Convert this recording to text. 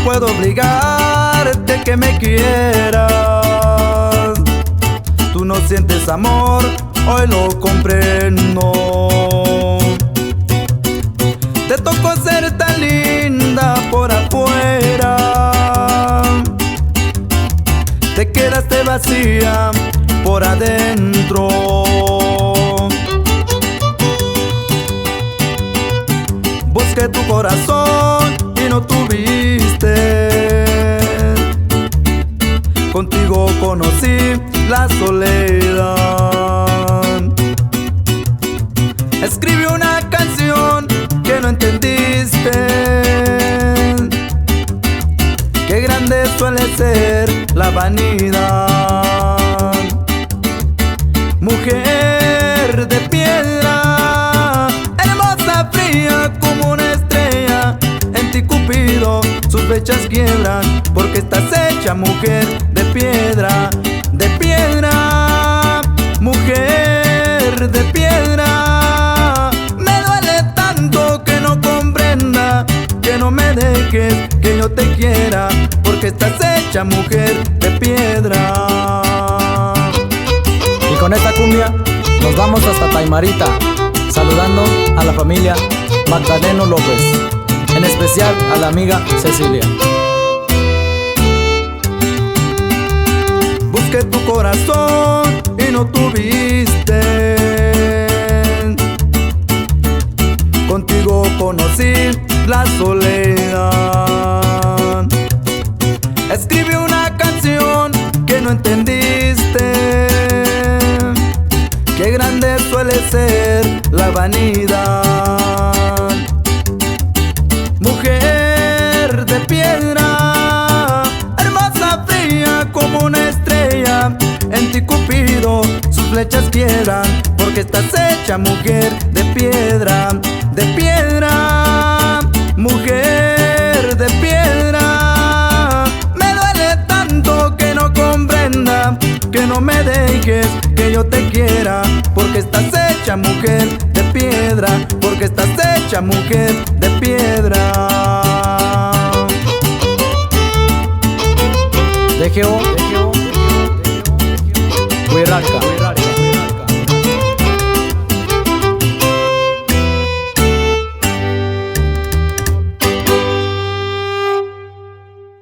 puedo obligarte que me quieras. Tú no sientes amor, hoy lo comprendo. Te tocó ser tan linda por afuera, te quedaste vacía por adentro. Busqué tu corazón y no tuviste. Contigo conocí la soledad. Escribí una canción que no entendiste. Qué grande suele ser la vanidad. Mujer de piedra, hermosa, fría como una estrella, en ti Cupido sus flechas quiebran, porque estás hecha mujer de piedra, de piedra, mujer de piedra. Me duele tanto que no comprenda, que no me dejes, que yo te quiera, porque estás hecha mujer de piedra. Y con esta cumbia nos vamos hasta Taimarita, saludando a la familia Magdaleno López, en especial a la amiga Cecilia. Busqué tu corazón y no tuviste. Contigo conocí la soledad. Escribí una canción que no entendiste. Qué grande suele ser la vanidad. Mujer de piedra, hermosa, fría como una estrella, en ti Cupido sus flechas quiebran, porque estás hecha mujer de piedra, de piedra, mujer de piedra. Me duele tanto que no comprenda, que no me dejes, que yo te quiera, porque estás hecha mujer de piedra, porque estás hecha mujer de piedra. DGO